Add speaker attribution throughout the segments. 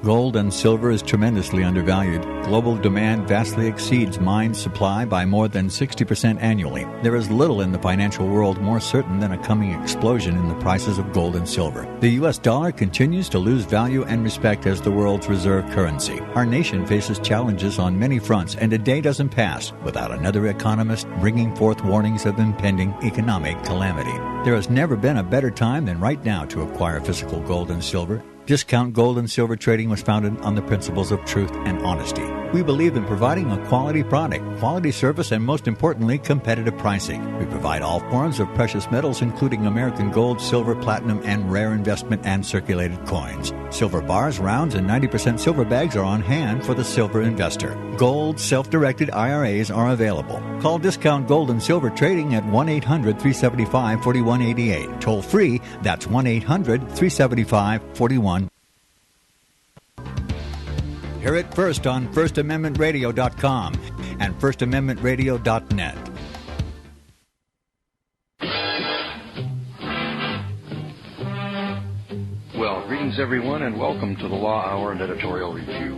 Speaker 1: Gold and silver is tremendously undervalued. Global demand vastly exceeds mine supply by more than 60% annually. There is little in the financial world more certain than a coming explosion in the prices of gold and silver. The U.S. dollar continues to lose value and respect as the world's reserve currency. Our nation faces challenges on many fronts, and a day doesn't pass without another economist bringing forth warnings of impending economic calamity. There has never been a better time than right now to acquire physical gold and silver. Discount Gold and Silver Trading was founded on the principles of truth and honesty. We believe in providing a quality product, quality service, and most importantly, competitive pricing. We provide all forms of precious metals, including American gold, silver, platinum, and rare investment and circulated coins. Silver bars, rounds, and 90% silver bags are on hand for the silver investor. Gold self-directed IRAs are available. Call Discount Gold and Silver Trading at 1-800-375-4188. Toll free, that's 1-800-375-4188. Hear it first on FirstAmendmentRadio.com and FirstAmendmentRadio.net.
Speaker 2: Well, greetings everyone, and welcome to the Law Hour and Editorial Review.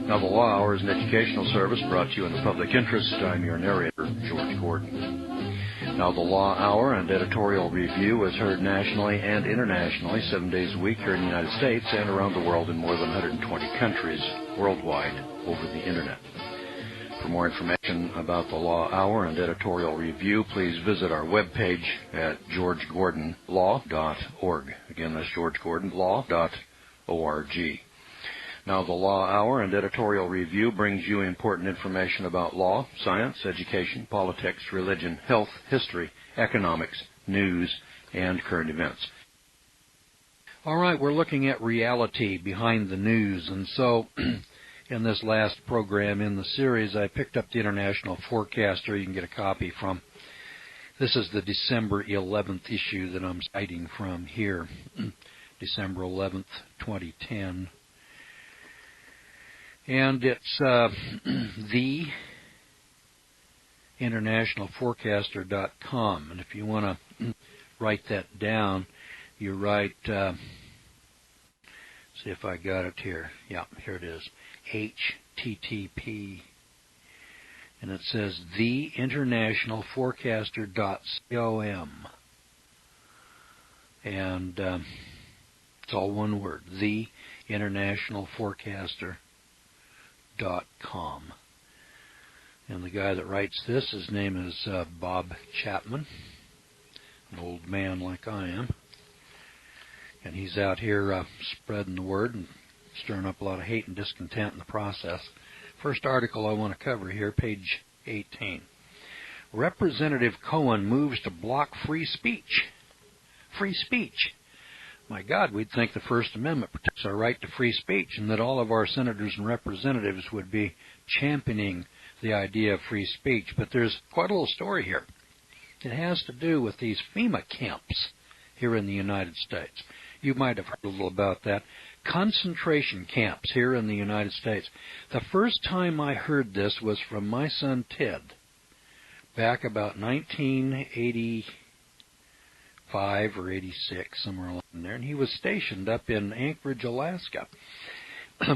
Speaker 2: Now, the Law Hour is an educational service brought to you in the public interest. I'm your narrator, George Gordon. Now, the Law Hour and Editorial Review is heard nationally and internationally 7 days a week here in the United States and around the world in more than 120 countries worldwide over the Internet. For more information about the Law Hour and Editorial Review, please visit our webpage at georgegordonlaw.org. Again, that's georgegordonlaw.org. Now, the Law Hour and Editorial Review brings you important information about law, science, education, politics, religion, health, history, economics, news, and current events. All right, we're looking at reality behind the news, and so in this last program in the series, I picked up the International Forecaster. You can get a copy from. This is the December 11th issue that I'm citing from here, December 11th, 2010. And it's the internationalforecaster.com. And if you want to write that down, you write, see if I got it here. Yeah, here it is. HTTP. And it says theinternationalforecaster.com. And it's all one word, theinternationalforecaster.com. And the guy that writes this, his name is Bob Chapman, an old man like I am. And he's out here spreading the word and stirring up a lot of hate and discontent in the process. First article I want to cover here, page 18. Representative Cohen moves to block free speech. Free speech. My God, we'd think the First Amendment protects our right to free speech and that all of our senators and representatives would be championing the idea of free speech. But there's quite a little story here. It has to do with these FEMA camps here in the United States. You might have heard a little about that. Concentration camps here in the United States. The first time I heard this was from my son Ted, back about 1985 or 86, somewhere along there, and he was stationed up in Anchorage, Alaska.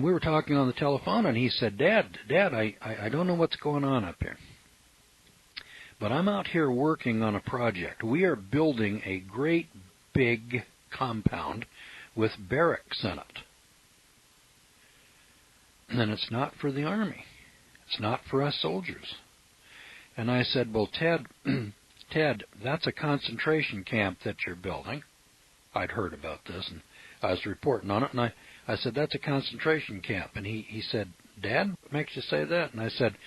Speaker 2: We were talking on the telephone, and he said, Dad, I don't know what's going on up here, but I'm out here working on a project. We are building a great big compound with barracks in it. And it's not for the Army. It's not for us soldiers. And I said, well, Ted, that's a concentration camp that you're building. I'd heard about this, and I was reporting on it, and I said, that's a concentration camp. And he said, Dad, what makes you say that? And I said,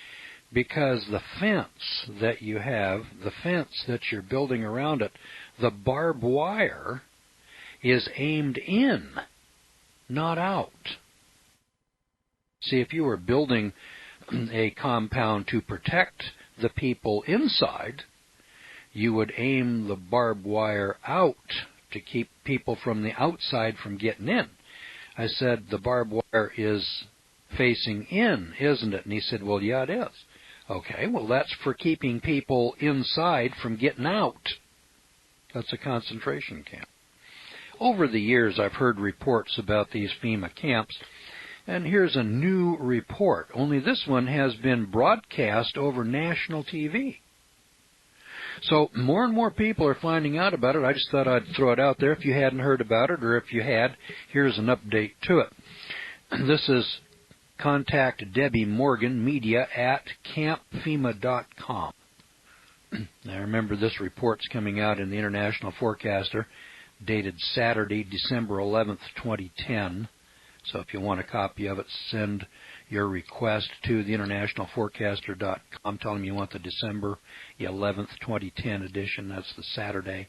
Speaker 2: because the fence that you have, the fence that you're building around it, the barbed wire is aimed in, not out. See, if you were building a compound to protect the people inside, you would aim the barbed wire out to keep people from the outside from getting in. I said, the barbed wire is facing in, isn't it? And he said, well, yeah, it is. Okay, well, that's for keeping people inside from getting out. That's a concentration camp. Over the years, I've heard reports about these FEMA camps, And here's a new report, only this one has been broadcast over national TV. So more and more people are finding out about it. I just thought I'd throw it out there if you hadn't heard about it, or if you had, here's an update to it. This is contact Debbie Morgan Media at campfema.com. Now remember, this report's coming out in the International Forecaster, dated Saturday, December 11th, 2010. So if you want a copy of it, send your request to the internationalforecaster.com. Tell them you want the December 11th, 2010 edition. That's the Saturday,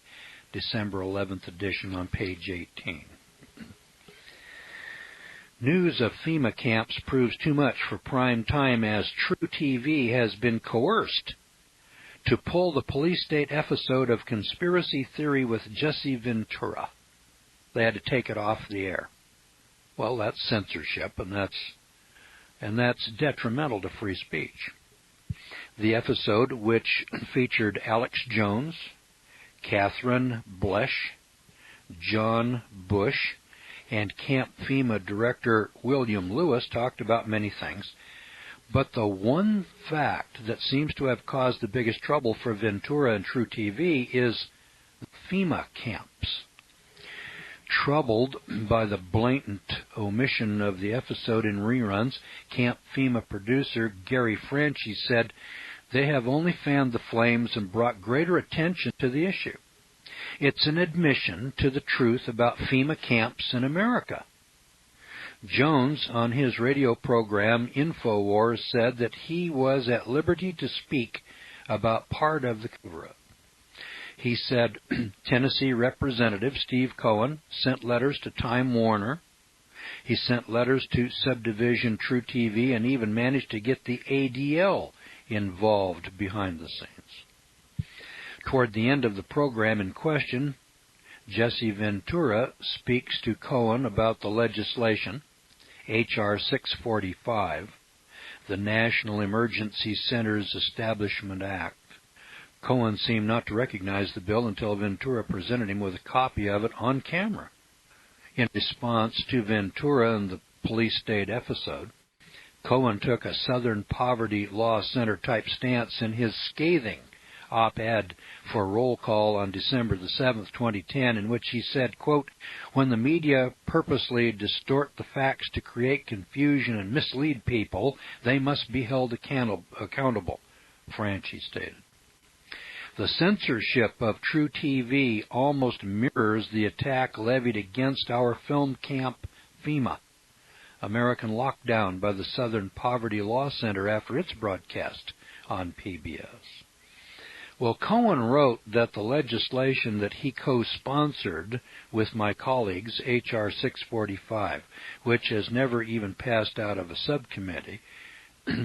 Speaker 2: December 11th edition on page 18. News of FEMA camps proves too much for prime time as True TV has been coerced to pull the police state episode of Conspiracy Theory with Jesse Ventura. They had to take it off the air. Well, that's censorship, and that's detrimental to free speech. The episode, which featured Alex Jones, Catherine Blesh, John Bush, and Camp FEMA Director William Lewis, talked about many things. But the one fact that seems to have caused the biggest trouble for Ventura and True TV is FEMA camps. Troubled by the blatant omission of the episode in reruns, Camp FEMA producer Gary Franchi said they have only fanned the flames and brought greater attention to the issue. It's an admission to the truth about FEMA camps in America. Jones, on his radio program InfoWars, said that he was at liberty to speak about part of the cover-up. He said Tennessee Representative Steve Cohen sent letters to Time Warner. He sent letters to Subdivision True TV and even managed to get the ADL involved behind the scenes. Toward the end of the program in question, Jesse Ventura speaks to Cohen about the legislation, H.R. 645, the National Emergency Centers Establishment Act. Cohen seemed not to recognize the bill until Ventura presented him with a copy of it on camera. In response to Ventura and the police state episode, Cohen took a Southern Poverty Law Center type stance in his scathing op-ed for Roll Call on December the 7th, 2010, in which he said, quote, "When the media purposely distort the facts to create confusion and mislead people, they must be held accountable," Franchi stated. The censorship of True TV almost mirrors the attack levied against our film camp FEMA, American Lockdown, by the Southern Poverty Law Center after its broadcast on PBS. Well, Cohen wrote that the legislation that he co-sponsored with my colleagues, H.R. 645, which has never even passed out of a subcommittee,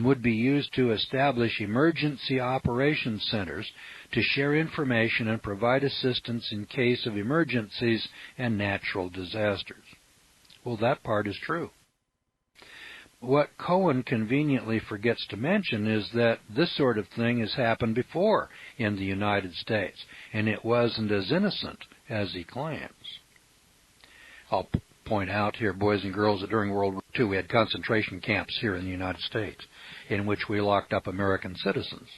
Speaker 2: would be used to establish emergency operations centers to share information and provide assistance in case of emergencies and natural disasters. Well, that part is true. What Cohen conveniently forgets to mention is that this sort of thing has happened before in the United States, and it wasn't as innocent as he claims. I'll point out here, boys and girls, that during World War II we had concentration camps here in the United States in which we locked up American citizens.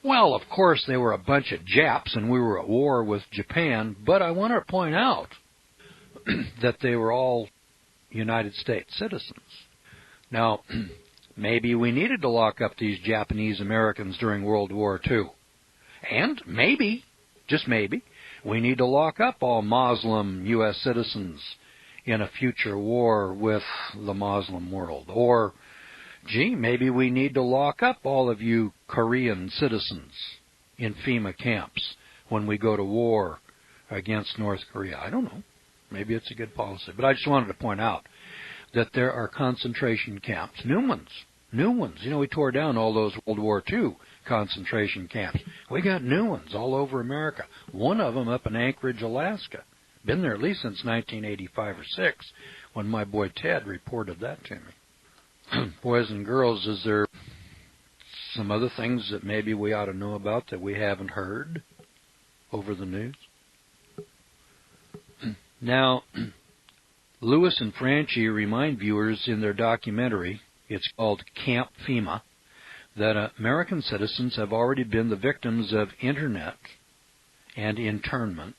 Speaker 2: Well, of course, they were a bunch of Japs and we were at war with Japan, but I want to point out that they were all United States citizens. Now, maybe we needed to lock up these Japanese Americans during World War II. And maybe, just maybe, we need to lock up all Muslim U.S. citizens in a future war with the Muslim world. Or, gee, maybe we need to lock up all of you Korean citizens in FEMA camps when we go to war against North Korea. I don't know. Maybe it's a good policy. But I just wanted to point out that there are concentration camps, new ones. You know, we tore down all those World War II concentration camps. We got new ones all over America. One of them up in Anchorage, Alaska. Been there at least since 1985 or 6, when my boy Ted reported that to me. Boys and girls, is there some other things that maybe we ought to know about that we haven't heard over the news? Now, Lewis and Franchi remind viewers in their documentary, it's called Camp FEMA, that American citizens have already been the victims of Internet and internment,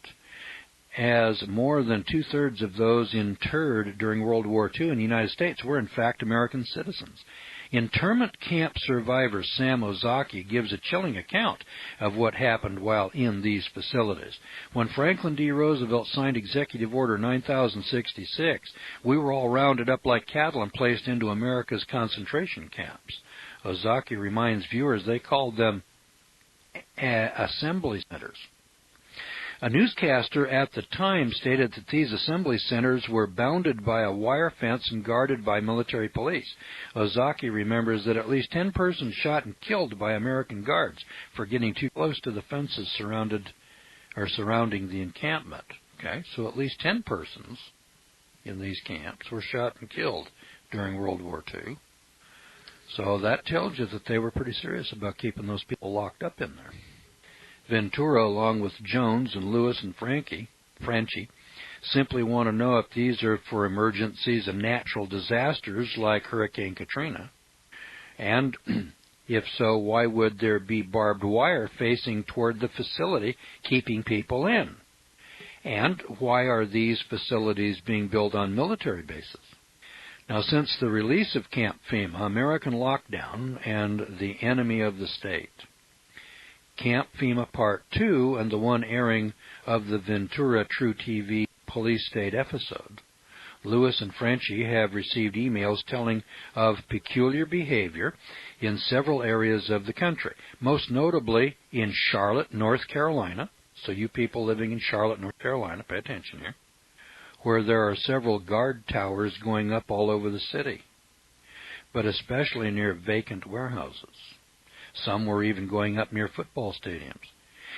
Speaker 2: as more than two-thirds of those interred during World War II in the United States were in fact American citizens. Internment camp survivor Sam Ozaki gives a chilling account of what happened while in these facilities. When Franklin D. Roosevelt signed Executive Order 9066, we were all rounded up like cattle and placed into America's concentration camps. Ozaki reminds viewers they called them assembly centers. A newscaster at the time stated that these assembly centers were bounded by a wire fence and guarded by military police. Ozaki remembers that at least 10 persons shot and killed by American guards for getting too close to the fences surrounding the encampment. Okay, so at least 10 persons in these camps were shot and killed during World War II. So that tells you that they were pretty serious about keeping those people locked up in there. Ventura, along with Jones and Lewis and Franchi, simply want to know if these are for emergencies and natural disasters like Hurricane Katrina. And if so, why would there be barbed wire facing toward the facility, keeping people in? And why are these facilities being built on military bases? Now, since the release of Camp FEMA, American Lockdown, and The Enemy of the State, Camp FEMA Part 2, and the one airing of the Ventura True TV Police State episode, Lewis and Franchi have received emails telling of peculiar behavior in several areas of the country, most notably in Charlotte, North Carolina. So you people living in Charlotte, North Carolina, pay attention here, where there are several guard towers going up all over the city, but especially near vacant warehouses. Some were even going up near football stadiums.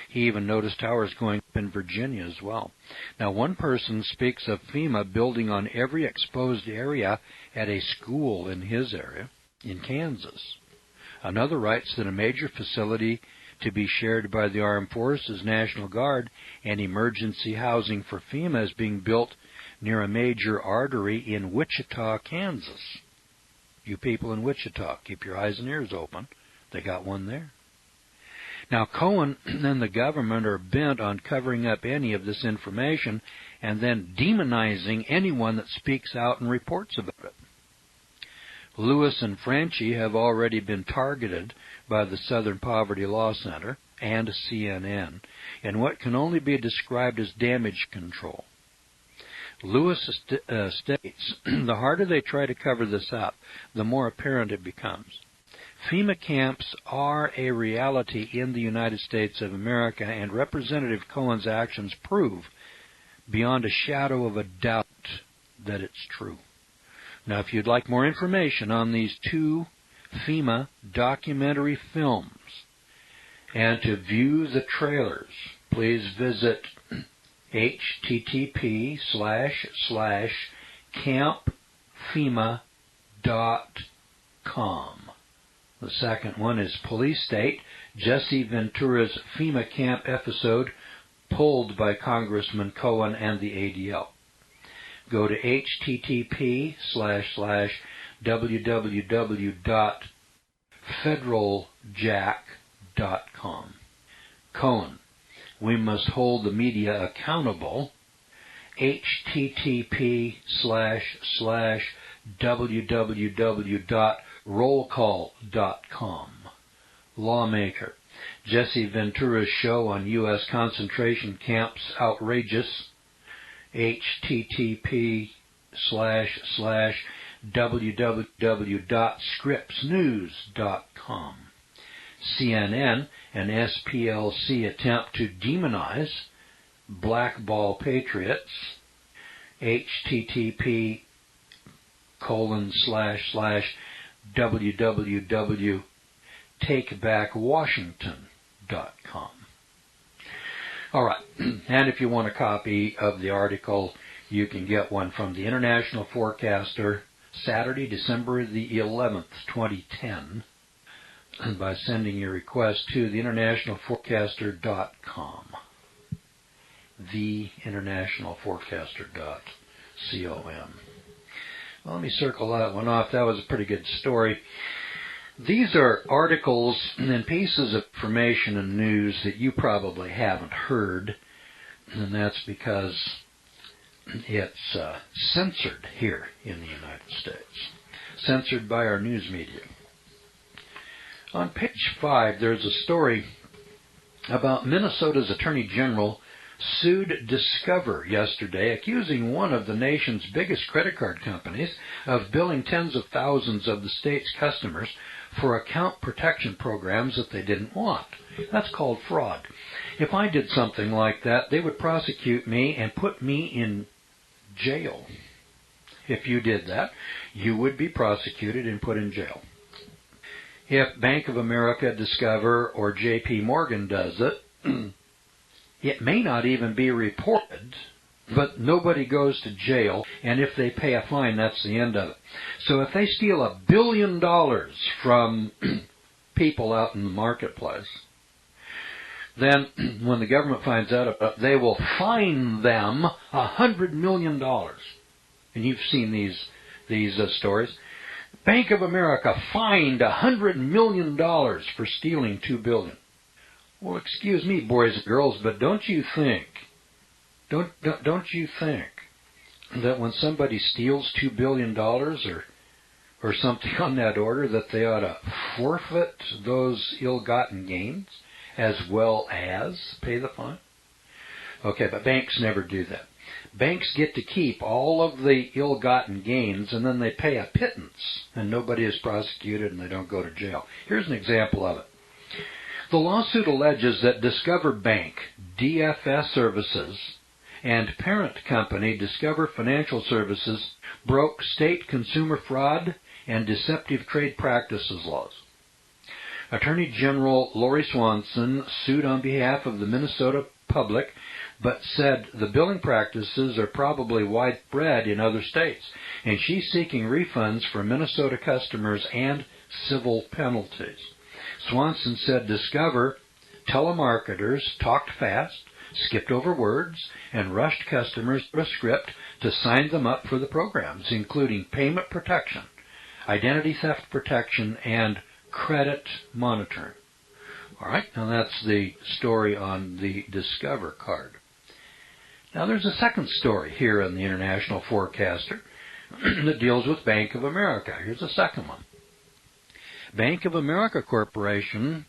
Speaker 2: He even noticed towers going up in Virginia as well. Now, one person speaks of FEMA building on every exposed area at a school in his area in Kansas. Another writes that a major facility to be shared by the Armed Forces, National Guard, and emergency housing for FEMA is being built near a major artery in Wichita, Kansas. You people in Wichita, keep your eyes and ears open. They got one there. Now, Cohen and the government are bent on covering up any of this information and then demonizing anyone that speaks out and reports about it. Lewis and Franchi have already been targeted by the Southern Poverty Law Center and CNN in what can only be described as damage control. Lewis states, the harder they try to cover this up, the more apparent it becomes. FEMA camps are a reality in the United States of America, and Representative Cohen's actions prove, beyond a shadow of a doubt, that it's true. Now, if you'd like more information on these two FEMA documentary films and to view the trailers, please visit http://campfema.com. The second one is Police State, Jesse Ventura's FEMA camp episode pulled by Congressman Cohen and the ADL. Go to http://www.federaljack.com. Cohen, we must hold the media accountable. http://www.rollcall.com. Lawmaker, Jesse Ventura's show on U.S. concentration camps outrageous. http://www.scripsnews.com. CNN and SPLC attempt to demonize blackball patriots. http://www.takebackwashington.com. All right, and if you want a copy of the article, you can get one from the International Forecaster, Saturday, December the 11th, 2010, by sending your request to theinternationalforecaster.com. Theinternationalforecaster.com. C-O-M. Well, let me circle that one off. That was a pretty good story. These are articles and pieces of information and news that you probably haven't heard, and that's because it's censored here in the United States, censored by our news media. On page 5, there's a story about Minnesota's Attorney General sued Discover yesterday, accusing one of the nation's biggest credit card companies of billing tens of thousands of the state's customers for account protection programs that they didn't want. That's called fraud. If I did something like that, they would prosecute me and put me in jail. If you did that, you would be prosecuted and put in jail. If Bank of America, Discover, or J.P. Morgan does it, it may not even be reported, but nobody goes to jail, and if they pay a fine, that's the end of it. So if they steal $1 billion from people out in the marketplace, then when the government finds out about it, they will fine them $100 million. And you've seen these stories. Bank of America fined $100 million for stealing $2 billion. Well, excuse me, boys and girls, but don't you think that when somebody steals $2 billion or something on that order, that they ought to forfeit those ill-gotten gains as well as pay the fine? Okay, but banks never do that. Banks get to keep all of the ill-gotten gains, and then they pay a pittance, and nobody is prosecuted, and they don't go to jail. Here's an example of it. The lawsuit alleges that Discover Bank, DFS Services, and parent company Discover Financial Services broke state consumer fraud and deceptive trade practices laws. Attorney General Lori Swanson sued on behalf of the Minnesota public, but said the billing practices are probably widespread in other states, and she's seeking refunds for Minnesota customers and civil penalties. Swanson said Discover telemarketers talked fast, skipped over words, and rushed customers through a script to sign them up for the programs, including payment protection, identity theft protection, and credit monitoring. All right, now that's the story on the Discover card. Now there's a second story here in the International Forecaster that deals with Bank of America. Here's a second one. Bank of America Corporation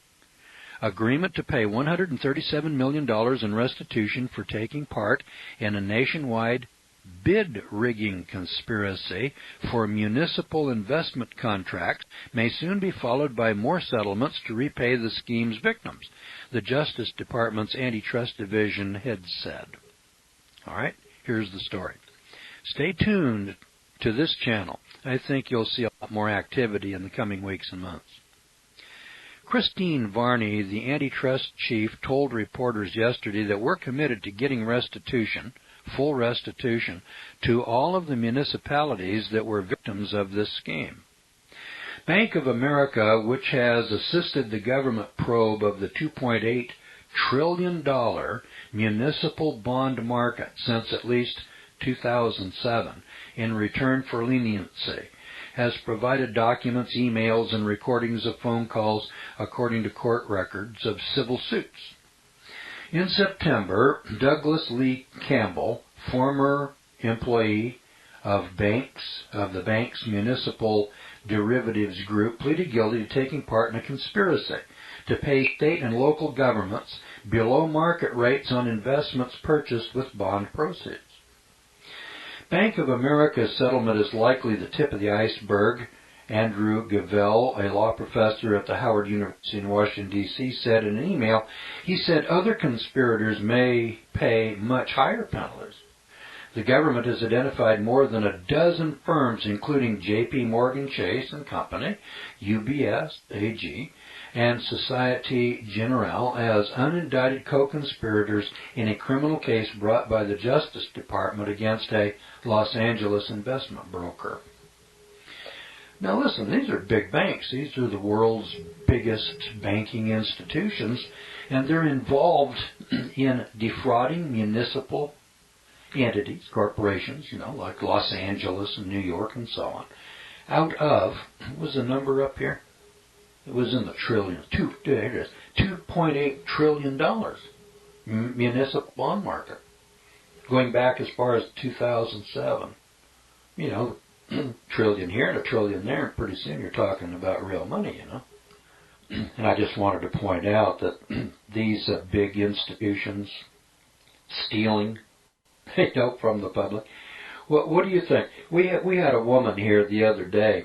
Speaker 2: agreement to pay $137 million in restitution for taking part in a nationwide bid rigging conspiracy for municipal investment contracts may soon be followed by more settlements to repay the scheme's victims, the Justice Department's Antitrust Division head said. All right, here's the story. Stay tuned to this channel. I think you'll see a lot more activity in the coming weeks and months. Christine Varney, the antitrust chief, told reporters yesterday that we're committed to getting restitution, full restitution, to all of the municipalities that were victims of this scheme. Bank of America, which has assisted the government probe of the $2.8 trillion municipal bond market since at least 2007, in return for leniency, has provided documents, emails, and recordings of phone calls according to court records of civil suits. In September, Douglas Lee Campbell, former employee of the bank's municipal derivatives group, pleaded guilty to taking part in a conspiracy to pay state and local governments below market rates on investments purchased with bond proceeds. Bank of America's settlement is likely the tip of the iceberg. Andrew Gavell, a law professor at the Howard University in Washington, D.C., said in an email, he said other conspirators may pay much higher penalties. The government has identified more than a dozen firms, including J.P. Morgan Chase and Company, UBS AG, and Societe Generale, as unindicted co-conspirators in a criminal case brought by the Justice Department against a Los Angeles investment broker. Now listen, these are big banks. These are the world's biggest banking institutions, and they're involved in defrauding municipal entities, corporations, like Los Angeles and New York and so on, out of, what was the number up here? It was in the trillions. There it is. $2.8 trillion municipal bond market. Going back as far as 2007. Trillion here and a trillion there, and pretty soon you're talking about real money, And I just wanted to point out that these big institutions stealing, from the public. What do you think? We had a woman here the other day,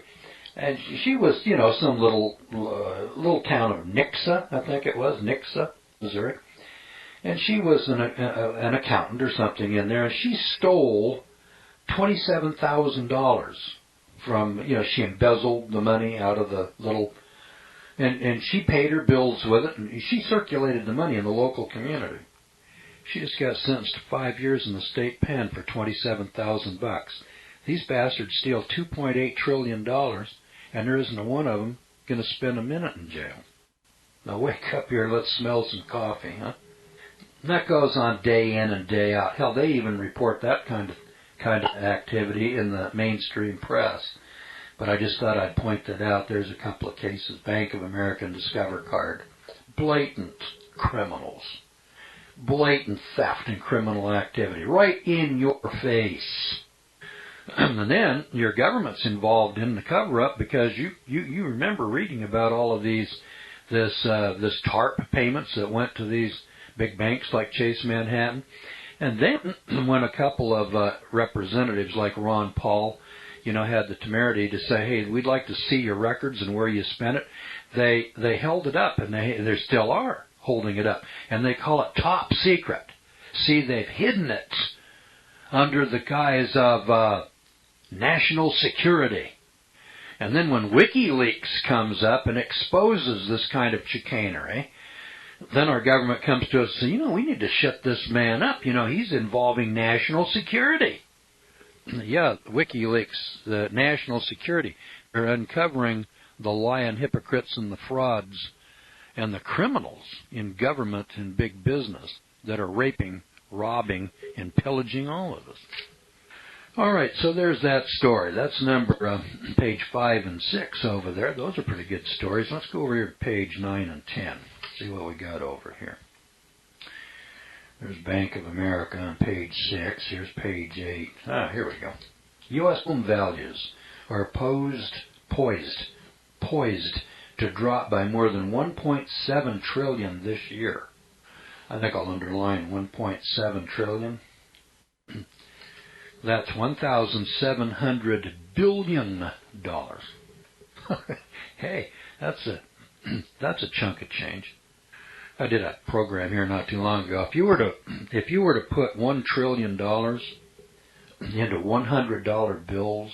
Speaker 2: and she was, some little town of Nixa, I think it was, Nixa, Missouri. And she was an accountant or something in there, and she stole $27,000 from, she embezzled the money out of the little, and she paid her bills with it, and she circulated the money in the local community. She just got sentenced to 5 years in the state pen for $27,000. These bastards steal $2.8 trillion, and there isn't one of them going to spend a minute in jail. Now wake up here, let's smell some coffee, huh? And that goes on day in and day out. Hell, they even report that kind of activity in the mainstream press. But I just thought I'd point that out. There's a couple of cases. Bank of America and Discover Card. Blatant criminals. Blatant theft and criminal activity. Right in your face. And then your government's involved in the cover-up because you remember reading about all of this TARP payments that went to these big banks like Chase Manhattan. And then when a couple of representatives like Ron Paul, had the temerity to say, hey, we'd like to see your records and where you spent it, they held it up, and they still are holding it up. And they call it top secret. See, they've hidden it under the guise of national security. And then when WikiLeaks comes up and exposes this kind of chicanery, then our government comes to us and says, we need to shut this man up. He's involving national security. Yeah, WikiLeaks, the national security, are uncovering the lying hypocrites and the frauds and the criminals in government and big business that are raping, robbing, and pillaging all of us. All right, so there's that story. That's number page 5 and 6 over there. Those are pretty good stories. Let's go over here to page 9 and 10. See what we got over here. There's Bank of America on page 6. Here's page 8. Here we go. U.S. home values are poised to drop by more than $1.7 trillion this year. I think I'll underline $1.7 trillion. That's $1,700 billion. Hey, that's a chunk of change. I did a program here not too long ago. If you were to put $1 trillion into $100 bills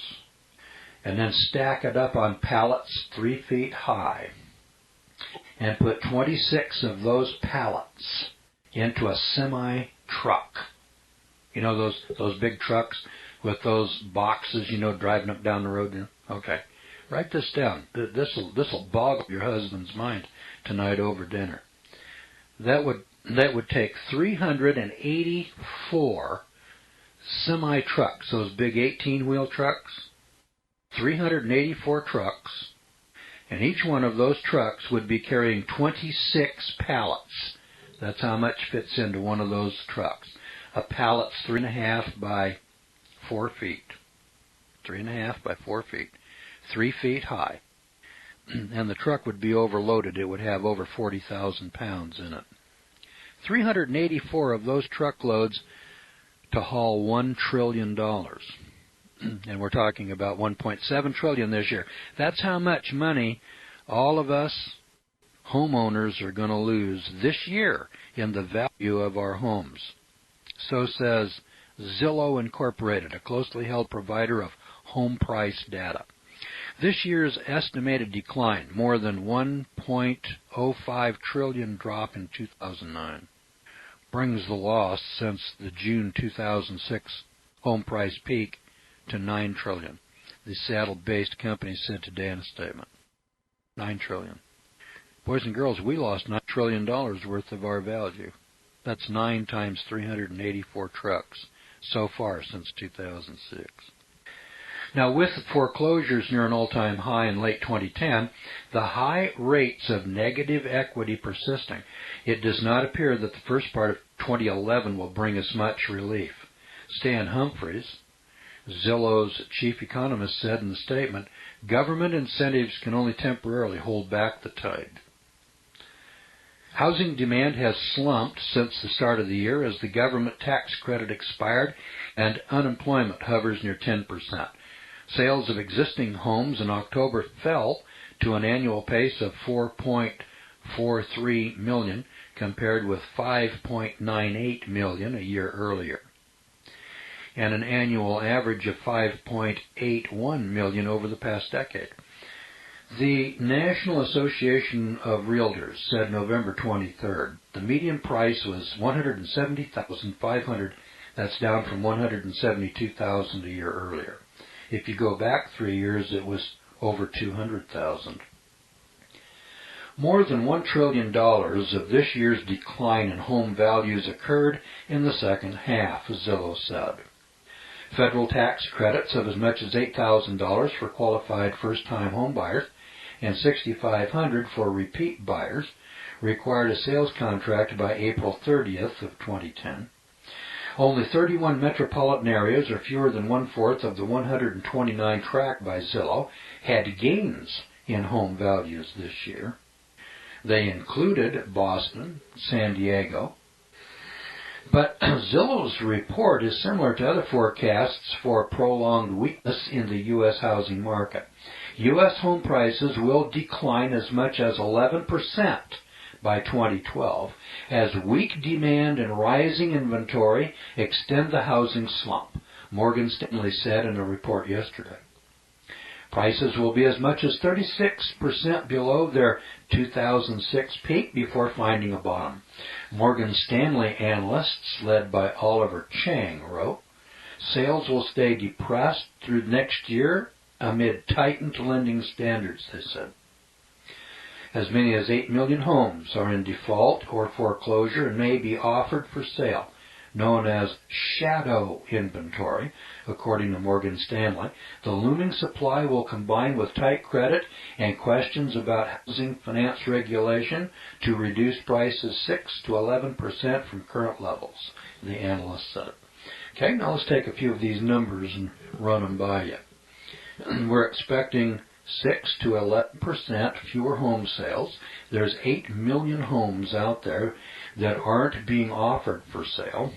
Speaker 2: and then stack it up on pallets 3 feet high and put 26 of those pallets into a semi-truck, those big trucks with those boxes, driving up down the road. Okay, write this down. This'll boggle your husband's mind tonight over dinner. That would take 384 semi-trucks, those big 18-wheel trucks, 384 trucks, and each one of those trucks would be carrying 26 pallets. That's how much fits into one of those trucks. A pallet's 3.5 by 4 feet. 3.5 by 4 feet. 3 feet high. And the truck would be overloaded. It would have over 40,000 pounds in it. 384 of those truckloads to haul $1 trillion. And we're talking about $1.7 trillion this year. That's how much money all of us homeowners are going to lose this year in the value of our homes. So says Zillow Incorporated, a closely held provider of home price data. This year's estimated decline, more than $1.05 trillion drop in 2009, brings the loss since the June 2006 home price peak to $9 trillion. The Seattle-based company said today in a statement. $9 trillion. Boys and girls, we lost $9 trillion worth of our value. That's 9 times 384 trucks. so far since 2006. Now, with foreclosures near an all-time high in late 2010, the high rates of negative equity persisting, it does not appear that the first part of 2011 will bring us much relief. Stan Humphreys, Zillow's chief economist, said in the statement, "Government incentives can only temporarily hold back the tide." Housing demand has slumped since the start of the year as the government tax credit expired and unemployment hovers near 10%. Sales of existing homes in October fell to an annual pace of 4.43 million, compared with 5.98 million a year earlier, and an annual average of 5.81 million over the past decade. The National Association of Realtors said November 23rd the median price was $170,500. That's down from $172,000 a year earlier. If you go back 3 years, it was over $200,000. More than $1 trillion of this year's decline in home values occurred in the second half, Zillow said. Federal tax credits of as much as $8,000 for qualified first-time home buyers and $6,500 for repeat buyers required a sales contract by April 30th of 2010. Only 31 metropolitan areas, or fewer than one-fourth of the 129 tracked by Zillow, had gains in home values this year. They included Boston, San Diego. But Zillow's report is similar to other forecasts for prolonged weakness in the U.S. housing market. U.S. home prices will decline as much as 11% by 2012, as weak demand and rising inventory extend the housing slump, Morgan Stanley said in a report yesterday. Prices will be as much as 36% below their 2006 peak before finding a bottom. Morgan Stanley analysts, led by Oliver Chang, wrote, "Sales will stay depressed through next year amid tightened lending standards," they said. As many as 8 million homes are in default or foreclosure and may be offered for sale, known as shadow inventory, according to Morgan Stanley. The looming supply will combine with tight credit and questions about housing finance regulation to reduce prices 6 to 11% from current levels, the analyst said. Okay, now let's take a few of these numbers and run them by you. We're expecting 6 to 11% fewer home sales. There's 8 million homes out there that aren't being offered for sale.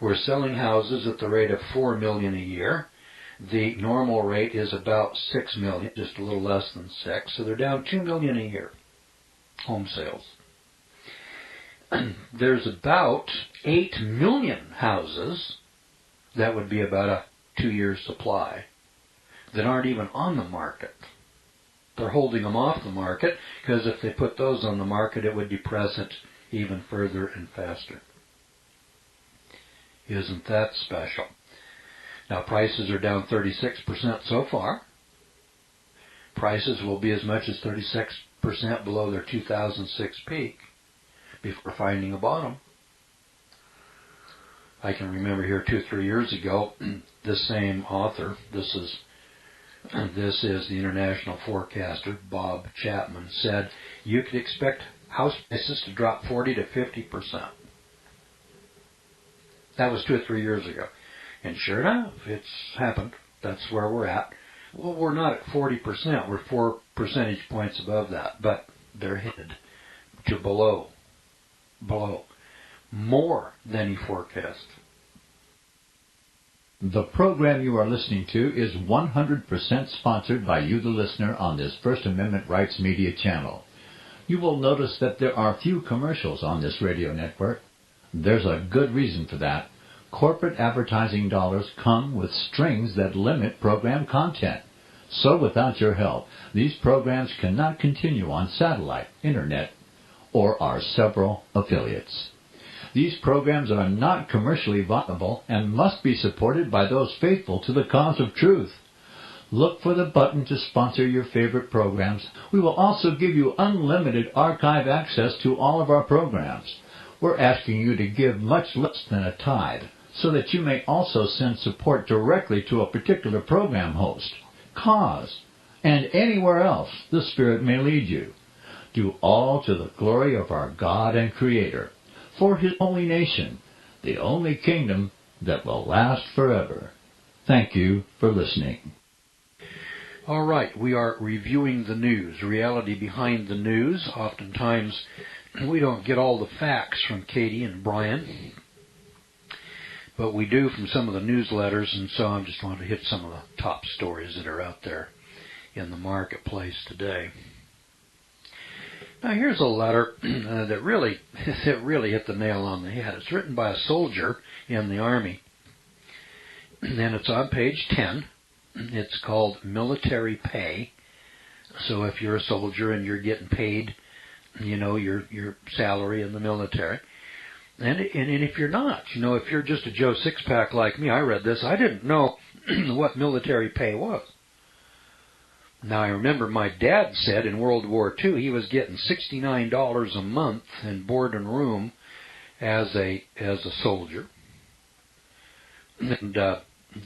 Speaker 2: We're selling houses at the rate of 4 million a year. The normal rate is about 6 million, just a little less than 6, so they're down 2 million a year, home sales. There's about 8 million houses, that would be about a 2-year supply, that aren't even on the market. They're holding them off the market because if they put those on the market, it would depress it even further and faster. Isn't that special? Now, prices are down 36% so far. Prices will be as much as 36% below their 2006 peak before finding a bottom. I can remember here 2 or 3 years ago, the same author, this is the international forecaster, Bob Chapman, said you could expect house prices to drop 40 to 50%. That was 2 or 3 years ago. And sure enough, it's happened. That's where we're at. Well, we're not at 40%. We're 4 percentage points above that. But they're headed to below. More than he forecast.
Speaker 1: The program you are listening to is 100% sponsored by you, the listener, on this First Amendment Rights Media channel. You will notice that there are few commercials on this radio network. There's a good reason for that. Corporate advertising dollars come with strings that limit program content. So without your help, these programs cannot continue on satellite, internet, or our several affiliates. These programs are not commercially viable and must be supported by those faithful to the cause of truth. Look for the button to sponsor your favorite programs. We will also give you unlimited archive access to all of our programs. We're asking you to give much less than a tithe so that you may also send support directly to a particular program host, cause, and anywhere else the Spirit may lead you. Do all to the glory of our God and Creator, for His holy nation, the only kingdom that will last forever. Thank you for listening.
Speaker 2: All right, we are reviewing the news, reality behind the news. Oftentimes, we don't get all the facts from Katie and Brian, but we do from some of the newsletters, and so I just want to hit some of the top stories that are out there in the marketplace today. Now, here's a letter that really hit the nail on the head. It's written by a soldier in the Army, and it's on page 10. It's called Military Pay. So if you're a soldier and you're getting paid, your salary in the military, and if you're not, if you're just a Joe Sixpack like me, I read this, I didn't know what military pay was. Now, I remember my dad said in World War II he was getting $69 a month in board and room as a soldier. And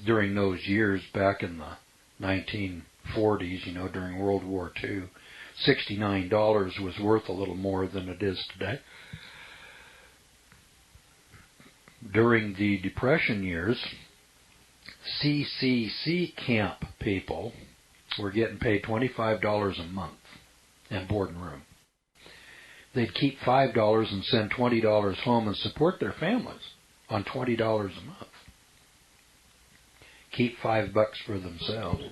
Speaker 2: during those years back in the 1940s, during World War II, $69 was worth a little more than it is today. During the Depression years, CCC camp people were getting paid $25 a month in board and room. They'd keep $5 and send $20 home and support their families on $20 a month. Keep $5 for themselves.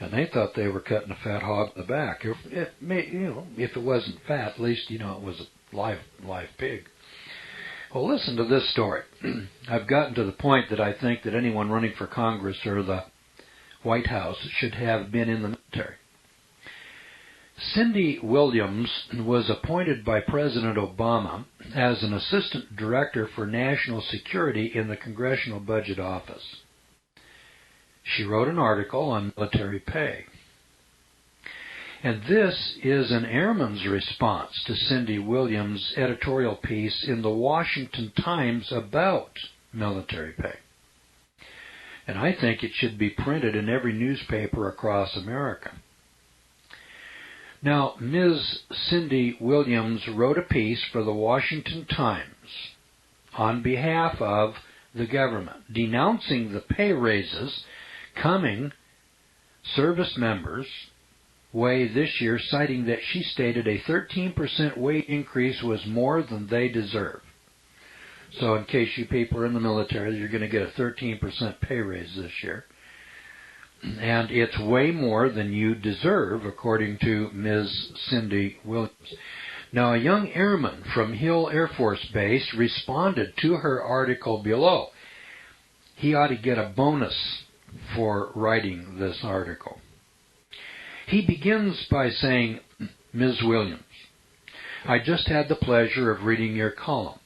Speaker 2: And they thought they were cutting a fat hog in the back. If it wasn't fat, at least, it was a live pig. Well, listen to this story. I've gotten to the point that I think that anyone running for Congress or the White House should have been in the military. Cindy Williams was appointed by President Obama as an assistant director for national security in the Congressional Budget Office. She wrote an article on military pay. And this is an airman's response to Cindy Williams' editorial piece in the Washington Times about military pay. And I think it should be printed in every newspaper across America. Now, Ms. Cindy Williams wrote a piece for the Washington Times on behalf of the government, denouncing the pay raises coming service members' way this year, citing that she stated a 13% wage increase was more than they deserve. So in case you people are in the military, you're going to get a 13% pay raise this year. And it's way more than you deserve, according to Ms. Cindy Williams. Now, a young airman from Hill Air Force Base responded to her article below. He ought to get a bonus for writing this article. He begins by saying, Ms. Williams, I just had the pleasure of reading your column.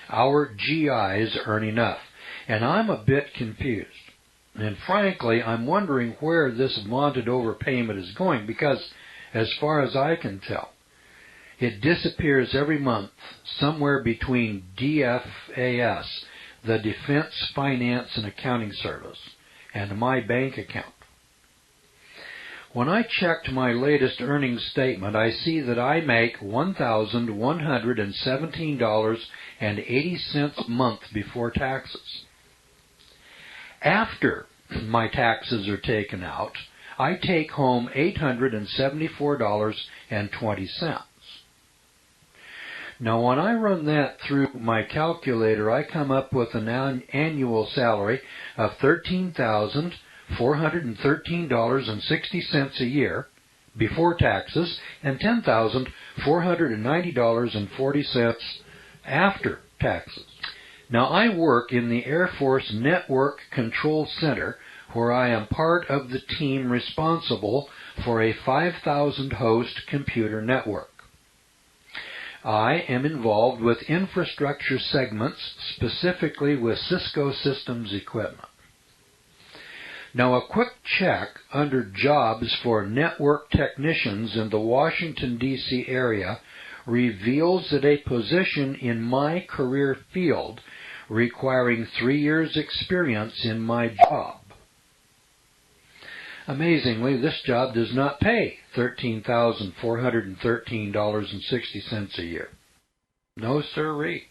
Speaker 2: Our GIs earn enough, and I'm a bit confused. And frankly, I'm wondering where this vaunted overpayment is going, because as far as I can tell, it disappears every month somewhere between DFAS, the Defense Finance and Accounting Service, and my bank account. When I checked my latest earnings statement, I see that I make $1,117.80 a month before taxes. After my taxes are taken out, I take home $874.20. Now, when I run that through my calculator, I come up with an annual salary of $13,413.60 a year before taxes and $10,490.40 after taxes. Now, I work in the Air Force Network Control Center, where I am part of the team responsible for a 5,000-host computer network. I am involved with infrastructure segments, specifically with Cisco Systems equipment. Now, a quick check under jobs for network technicians in the Washington, D.C. area reveals that a position in my career field requiring 3 years' experience in my job. Amazingly, this job does not pay $13,413.60 a year. No sirree.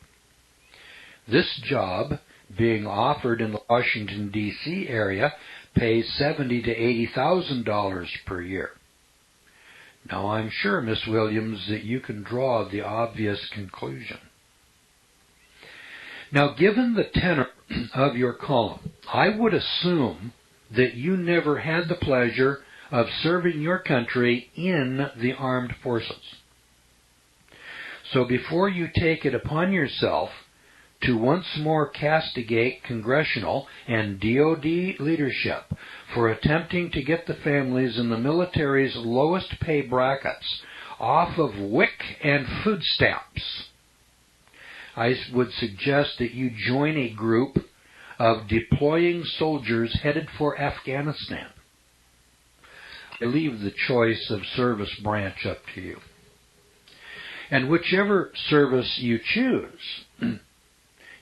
Speaker 2: This job, being offered in the Washington, D.C. area, pays $70,000 to $80,000 per year. Now, I'm sure, Miss Williams, that you can draw the obvious conclusion. Now, given the tenor of your column, I would assume that you never had the pleasure of serving your country in the armed forces. So before you take it upon yourself to once more castigate congressional and DOD leadership for attempting to get the families in the military's lowest pay brackets off of WIC and food stamps, I would suggest that you join a group of deploying soldiers headed for Afghanistan. I leave the choice of service branch up to you. And whichever service you choose,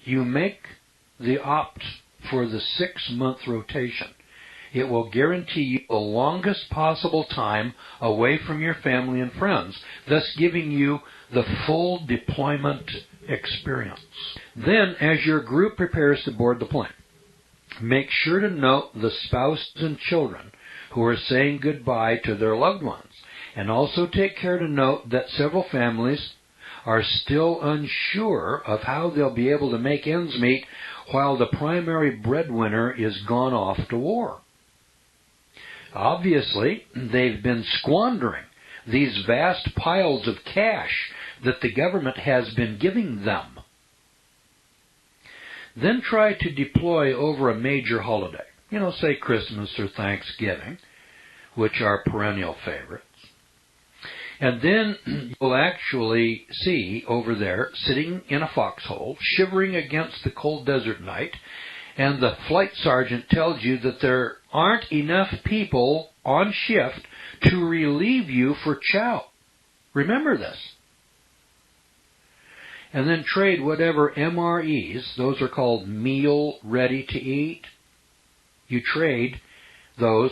Speaker 2: you make the opt for the 6-month rotation. It will guarantee you the longest possible time away from your family and friends, thus giving you the full deployment experience. Then, as your group prepares to board the plane, make sure to note the spouses and children who are saying goodbye to their loved ones, and also take care to note that several families are still unsure of how they'll be able to make ends meet while the primary breadwinner is gone off to war. Obviously, they've been squandering these vast piles of cash that the government has been giving them. Then try to deploy over a major holiday, say Christmas or Thanksgiving, which are perennial favorites. And then you'll actually see over there, sitting in a foxhole, shivering against the cold desert night, and the flight sergeant tells you that there aren't enough people on shift to relieve you for chow. Remember this. And then trade whatever MREs, those are called meal ready to eat, you trade those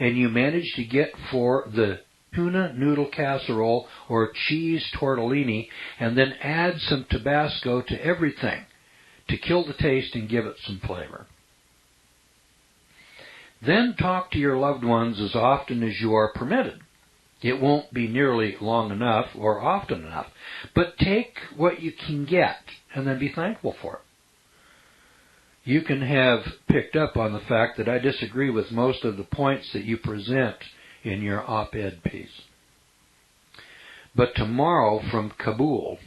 Speaker 2: and you manage to get for the tuna noodle casserole or cheese tortellini, and then add some Tabasco to everything to kill the taste and give it some flavor. Then talk to your loved ones as often as you are permitted. It won't be nearly long enough or often enough, but take what you can get and then be thankful for it. You can have picked up on the fact that I disagree with most of the points that you present in your op-ed piece. But tomorrow from Kabul,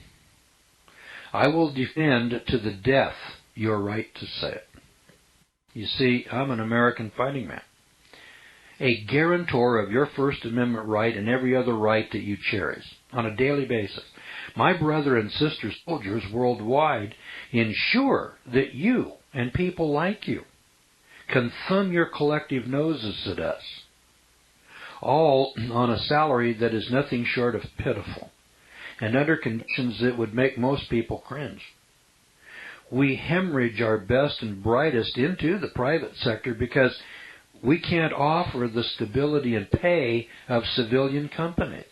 Speaker 2: I will defend to the death your right to say it. You see, I'm an American fighting man, a guarantor of your First Amendment right and every other right that you cherish on a daily basis. My brother and sister soldiers worldwide ensure that you and people like you can thumb your collective noses at us, all on a salary that is nothing short of pitiful, and under conditions that would make most people cringe. We hemorrhage our best and brightest into the private sector because we can't offer the stability and pay of civilian companies.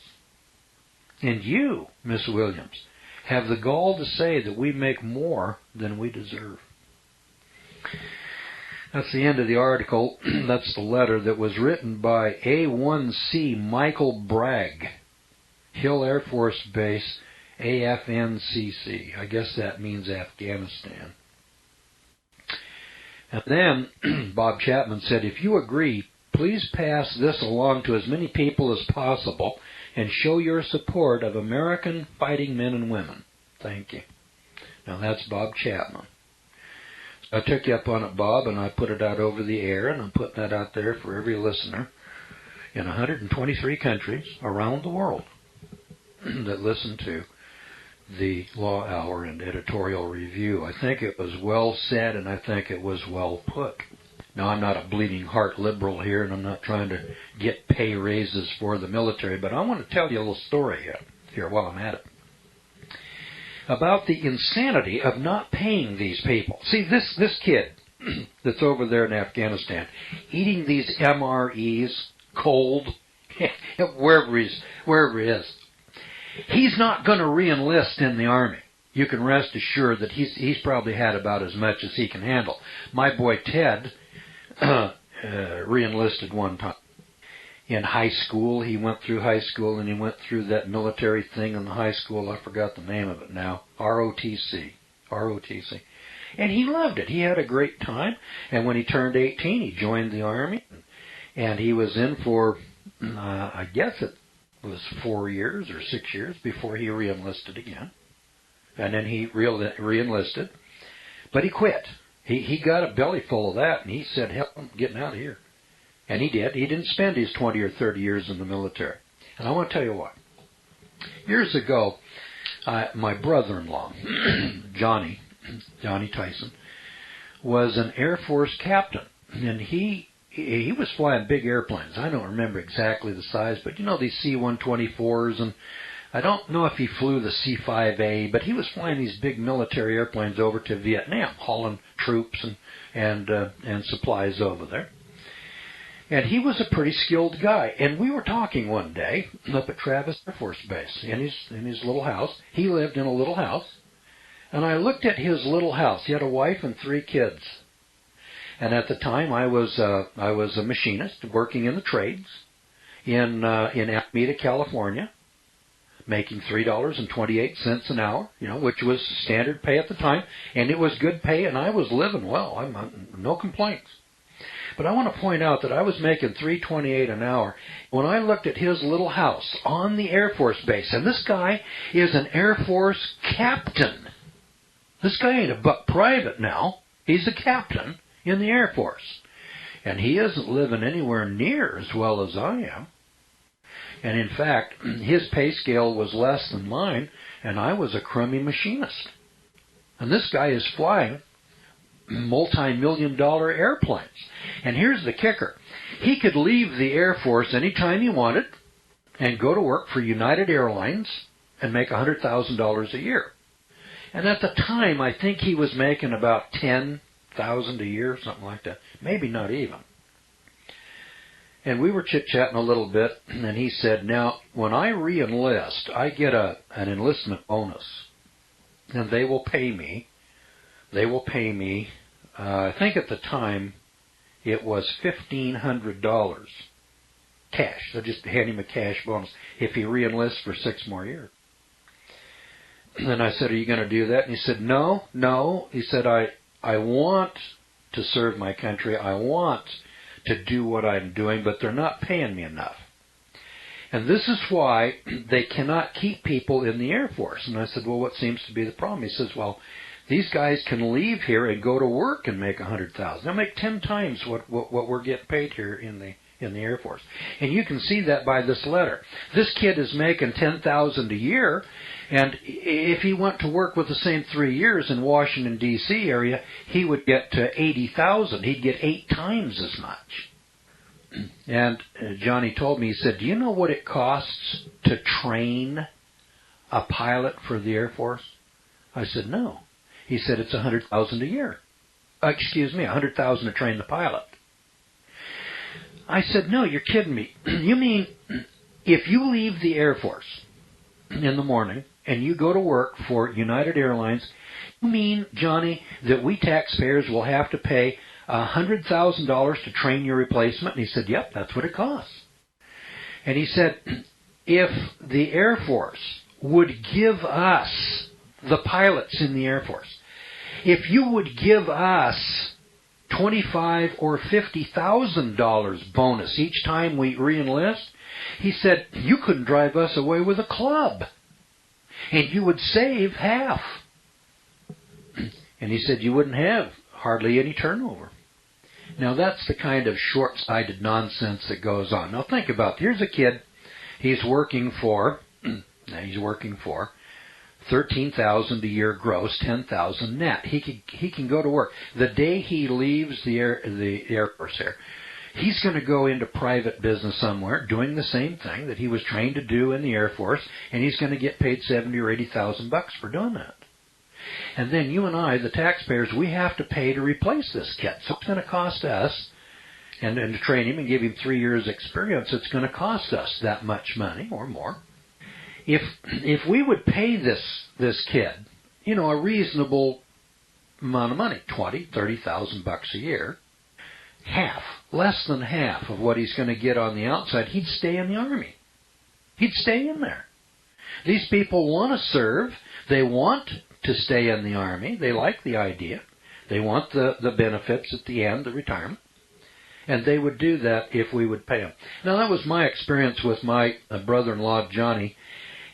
Speaker 2: And you, Miss Williams, have the gall to say that we make more than we deserve. That's the end of the article. That's the letter that was written by A1C Michael Bragg, Hill Air Force Base, AFNCC. I guess that means Afghanistan. And then Bob Chapman said, if you agree, please pass this along to as many people as possible and show your support of American fighting men and women. Thank you. Now that's Bob Chapman. I took you up on it, Bob, and I put it out over the air, and I'm putting that out there for every listener in 123 countries around the world that listen to the Law Hour and editorial review. I think it was well said, and I think it was well put. Now, I'm not a bleeding heart liberal here, and I'm not trying to get pay raises for the military, but I want to tell you a little story here while I'm at it. about the insanity of not paying these people. See, this kid that's over there in Afghanistan, eating these MREs cold, wherever he is, he's not going to re-enlist in the Army. You can rest assured that he's probably had about as much as he can handle. My boy Ted re-enlisted one time. In high school, he went through high school, and he went through that military thing in the high school. I forgot the name of it now. ROTC. And he loved it. He had a great time. And when he turned 18, he joined the Army. And he was in for, I guess it was 4 years or 6 years before he re-enlisted again. And then he re-enlisted. But he quit. He got a belly full of that, and he said, hell, I'm getting out of here. And he did. He didn't spend his 20 or 30 years in the military. And I want to tell you what. Years ago, my brother-in-law, Johnny Tyson, was an Air Force captain. And he was flying big airplanes. I don't remember exactly the size, but you know these C-124s, and I don't know if he flew the C-5A, but he was flying these big military airplanes over to Vietnam, hauling troops and supplies over there. And he was a pretty skilled guy. And we were talking one day up at Travis Air Force Base in his little house. He lived in a little house. And I looked at his little house. He had a wife and 3 kids. And at the time, I was a machinist working in the trades in Alameda, California, making $3.28 an hour, which was standard pay at the time. And it was good pay, and I was living well. No complaints. But I want to point out that I was making $3.28 an hour when I looked at his little house on the Air Force Base. And this guy is an Air Force captain. This guy ain't a buck private now. He's a captain in the Air Force. And he isn't living anywhere near as well as I am. And in fact, his pay scale was less than mine, and I was a crummy machinist. And this guy is flying multi-million-dollar airplanes. And here's the kicker. He could leave the Air Force anytime he wanted and go to work for United Airlines and make $100,000 a year. And at the time, I think he was making about $10,000 a year, something like that. Maybe not even. And we were chit-chatting a little bit, and he said, now, when I re-enlist, I get an enlistment bonus. And they will pay me, I think at the time, it was $1,500 cash. They'll just hand him a cash bonus if he re-enlists for 6 more years. And I said, are you going to do that? And he said, no. He said, I want to serve my country. I want to do what I'm doing, but they're not paying me enough. And this is why they cannot keep people in the Air Force. And I said, well, what seems to be the problem? He says, well, these guys can leave here and go to work and make $100,000. They'll make 10 times what we're getting paid here in the Air Force. And you can see that by this letter. This kid is making $10,000 a year, and if he went to work with the same 3 years in Washington, D.C. area, he would get to $80,000. He'd get 8 times as much. And Johnny told me, he said, do you know what it costs to train a pilot for the Air Force? I said, no. He said, it's $100,000 a year. $100,000 to train the pilot. I said, no, you're kidding me. You mean if you leave the Air Force in the morning and you go to work for United Airlines, you mean, Johnny, that we taxpayers will have to pay $100,000 to train your replacement? And he said, yep, that's what it costs. And he said, if the Air Force would give us, the pilots in the Air Force, if you would give us $25,000 or $50,000 bonus each time we re-enlist, he said, you couldn't drive us away with a club. And you would save half. And he said, you wouldn't have hardly any turnover. Now, that's the kind of short-sighted nonsense that goes on. Now, think about it. Here's a kid. He's working for $13,000 a year gross, $10,000 net. He can go to work. The day he leaves the Air Force here, He's going to go into private business somewhere doing the same thing that he was trained to do in the Air Force, and he's going to get paid $70,000 or $80,000 for doing that. And then you and I, the taxpayers, we have to pay to replace this kid. So it's going to cost us, and to train him and give him 3 years experience, it's going to cost us that much money or more. If we would pay this kid, a reasonable amount of money, $20,000, $30,000 a year, less than half of what he's going to get on the outside, he'd stay in the Army. He'd stay in there. These people want to serve. They want to stay in the Army. They like the idea. They want the benefits at the end, the retirement. And they would do that if we would pay them. Now, that was my experience with my brother-in-law, Johnny.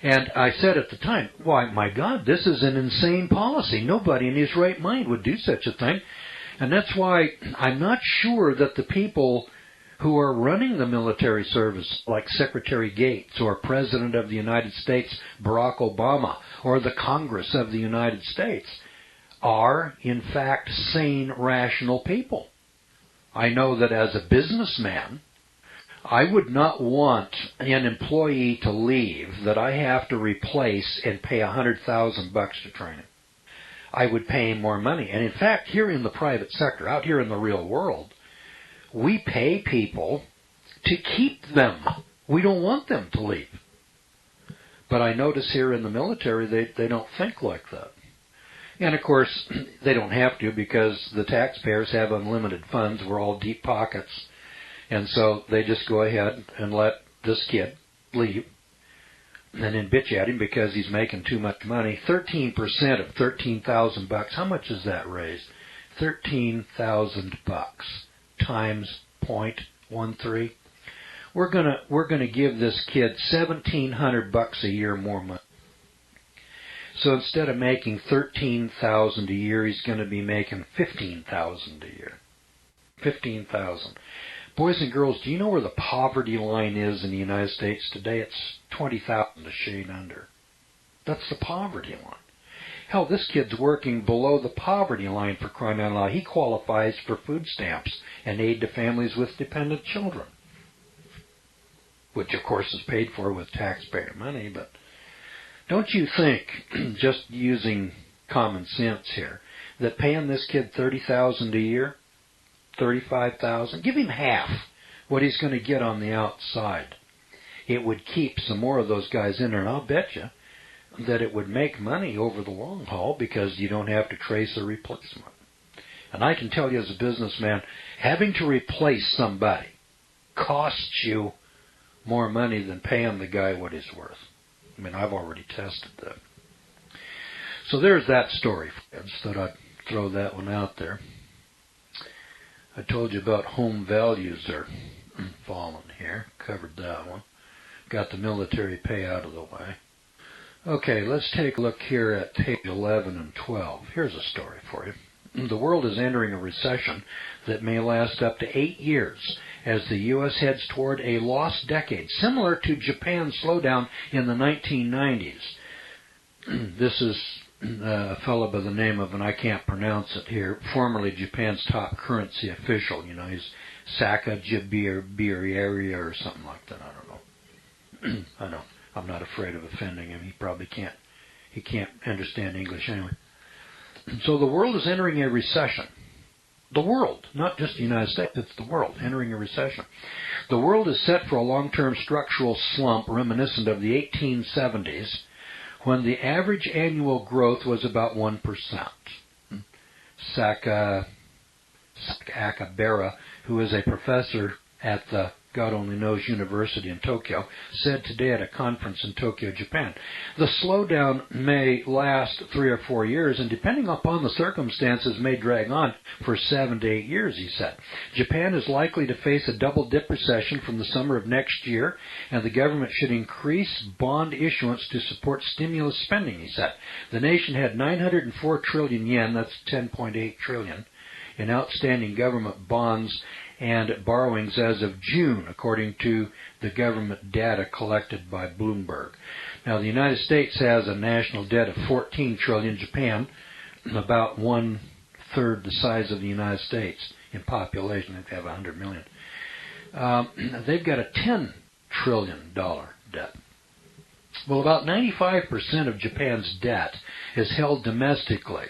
Speaker 2: And I said at the time, why, my God, this is an insane policy. Nobody in his right mind would do such a thing. And that's why I'm not sure that the people who are running the military service, like Secretary Gates or President of the United States, Barack Obama, or the Congress of the United States, are, in fact, sane, rational people. I know that as a businessman, I would not want an employee to leave that I have to replace and pay $100,000 to train him. I would pay him more money. And in fact, here in the private sector, out here in the real world, we pay people to keep them. We don't want them to leave. But I notice here in the military, they don't think like that. And of course, they don't have to because the taxpayers have unlimited funds. We're all deep pockets. And so they just go ahead and let this kid leave and then bitch at him because he's making too much money. 13% of $13,000. How much does that raise? $13,000 times 0.13. We're gonna give this kid $1,700 a year more money. So instead of making $13,000 a year, he's going to be making $15,000 a year. $15,000. Boys and girls, do you know where the poverty line is in the United States today? It's $20,000, a shade under. That's the poverty line. Hell, this kid's working below the poverty line, for crying out loud. He qualifies for food stamps and aid to families with dependent children, which, of course, is paid for with taxpayer money. But don't you think, just using common sense here, that paying this kid $30,000 a year, $35,000, give him half what he's going to get on the outside. It would keep some more of those guys in there, and I'll bet you that it would make money over the long haul because you don't have to trace a replacement. And I can tell you as a businessman, having to replace somebody costs you more money than paying the guy what he's worth. I mean, I've already tested that. So there's that story, friends. Thought I'd throw that one out there. I told you about home values are falling here. Covered that one. Got the military pay out of the way. Okay, let's take a look here at page 11 and 12. Here's a story for you. The world is entering a recession that may last up to 8 years as the U.S. heads toward a lost decade, similar to Japan's slowdown in the 1990s. This is a fellow by the name of, and I can't pronounce it here, formerly Japan's top currency official. You know, he's Sakajibiria or something like that. I don't know. I know. I'm not afraid of offending him. He probably can't. He can't understand English anyway. So the world is entering a recession. The world, not just the United States, it's the world entering a recession. The world is set for a long-term structural slump reminiscent of the 1870s, when the average annual growth was about 1%. Sakabara, who is a professor at the God only knows University in Tokyo, said today at a conference in Tokyo, Japan, the slowdown may last 3 or 4 years, and depending upon the circumstances may drag on for 7 to 8 years, he said. Japan is likely to face a double-dip recession from the summer of next year, and the government should increase bond issuance to support stimulus spending, he said. The nation had 904 trillion yen, that's 10.8 trillion, in outstanding government bonds and borrowings as of June, according to the government data collected by Bloomberg. Now, the United States has a national debt of $14 trillion. Japan, about 1/3 the size of the United States in population. They have 100 million. they've got a $10 trillion debt. Well, about 95% of Japan's debt is held domestically,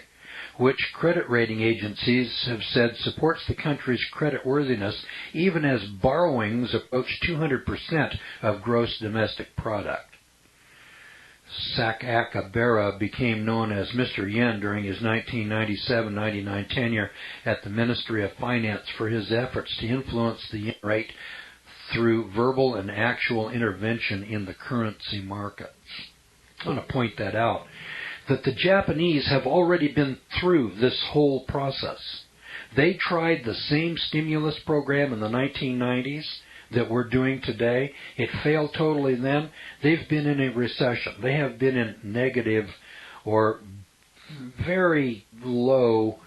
Speaker 2: which credit rating agencies have said supports the country's creditworthiness even as borrowings approach 200% of gross domestic product. Sakakibara became known as Mr. Yen during his 1997-99 tenure at the Ministry of Finance for his efforts to influence the yen rate through verbal and actual intervention in the currency markets. I want to point that out, that the Japanese have already been through this whole process. They tried the same stimulus program in the 1990s that we're doing today. It failed totally then. They've been in a recession. They have been in negative or very low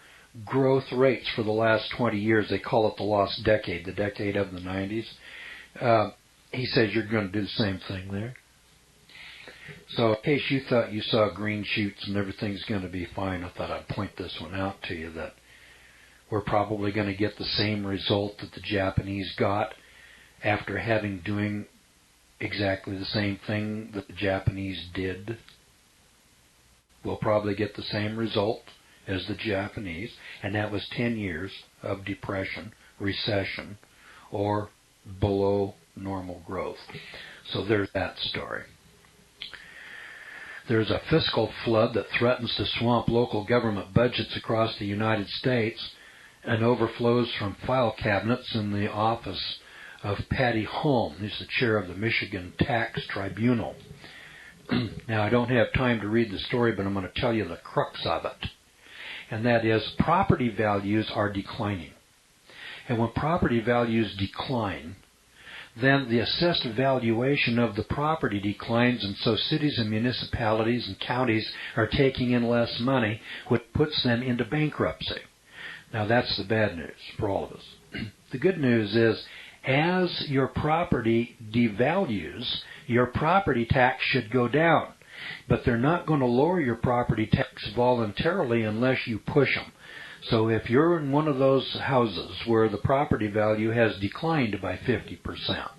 Speaker 2: growth rates for the last 20 years. They call it the lost decade, the decade of the 90s. He says you're going to do the same thing there. So in case you thought you saw green shoots and everything's going to be fine, I thought I'd point this one out to you, that we're probably going to get the same result that the Japanese got after doing exactly the same thing that the Japanese did. We'll probably get the same result as the Japanese, and that was 10 years of depression, recession, or below normal growth. So there's that story. There's a fiscal flood that threatens to swamp local government budgets across the United States and overflows from file cabinets in the office of Patty Holm. He's the chair of the Michigan Tax Tribunal. Now, I don't have time to read the story, but I'm going to tell you the crux of it. And that is, property values are declining. And when property values decline, then the assessed valuation of the property declines, and so cities and municipalities and counties are taking in less money, which puts them into bankruptcy. Now, that's the bad news for all of us. The good news is, as your property devalues, your property tax should go down. But they're not going to lower your property tax voluntarily unless you push them. So if you're in one of those houses where the property value has declined by 50%,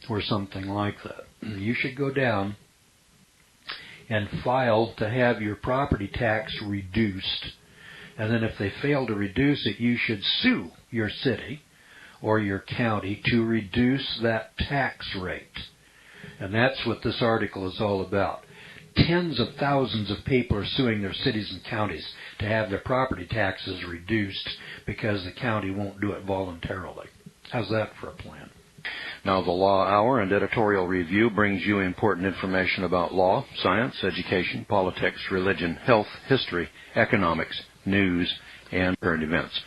Speaker 2: or something like that, you should go down and file to have your property tax reduced. And then if they fail to reduce it, you should sue your city or your county to reduce that tax rate. And that's what this article is all about. Tens of thousands of people are suing their cities and counties to have their property taxes reduced because the county won't do it voluntarily. How's that for a plan?
Speaker 3: Now, the Law Hour and Editorial Review brings you important information about law, science, education, politics, religion, health, history, economics, news, and current events.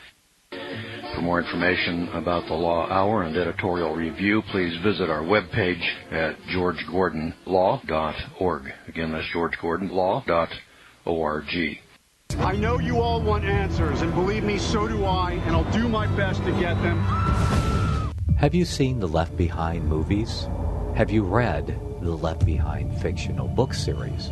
Speaker 3: For more information about the Law Hour and Editorial Review, please visit our webpage at georgegordonlaw.org. Again, that's georgegordonlaw.org.
Speaker 4: I know you all want answers, and believe me, so do I, and I'll do my best to get them.
Speaker 5: Have you seen the Left Behind movies? Have you read the Left Behind fictional book series?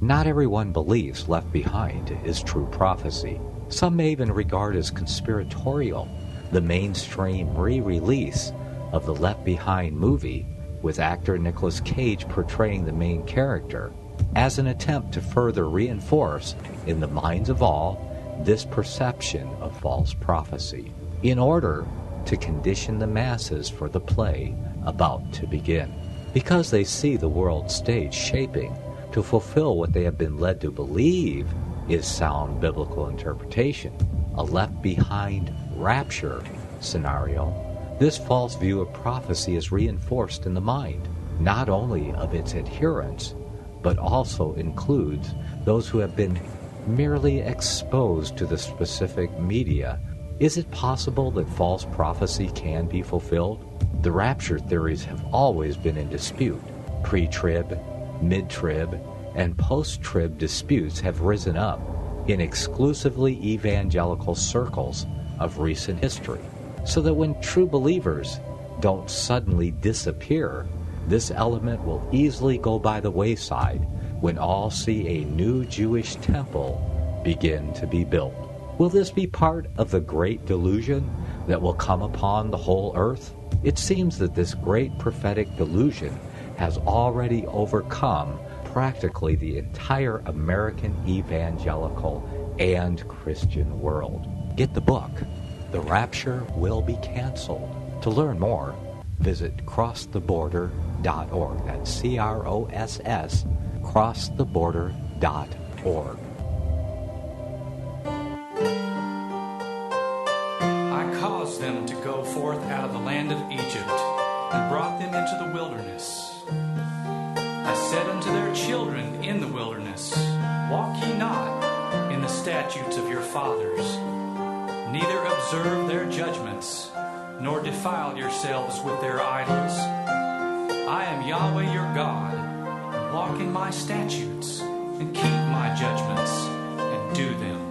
Speaker 5: Not everyone believes Left Behind is true prophecy. Some may even regard as conspiratorial the mainstream re-release of the Left Behind movie with actor Nicolas Cage portraying the main character as an attempt to further reinforce in the minds of all this perception of false prophecy in order to condition the masses for the play about to begin. Because they see the world stage shaping to fulfill what they have been led to believe is sound biblical interpretation, a Left Behind rapture scenario, this false view of prophecy is reinforced in the mind, not only of its adherents, but also includes those who have been merely exposed to the specific media. Is it possible that false prophecy can be fulfilled? The rapture theories have always been in dispute. Pre-trib, mid-trib, and post-trib disputes have risen up in exclusively evangelical circles of recent history, so that when true believers don't suddenly disappear, this element will easily go by the wayside when all see a new Jewish temple begin to be built. Will this be part of the great delusion that will come upon the whole earth? It seems that this great prophetic delusion has already overcome practically the entire American evangelical and Christian world. Get the book, The Rapture Will Be Canceled. To learn more, visit crosstheborder.org. That's C-R-O-S-S, crosstheborder.org.
Speaker 6: I caused them to go forth out of the land of Egypt, and brought them into the wilderness. I said unto their children in the wilderness, Walk ye not in the statutes of your fathers, neither observe their judgments, nor defile yourselves with their idols. I am Yahweh your God, and walk in my statutes, and keep my judgments, and do them.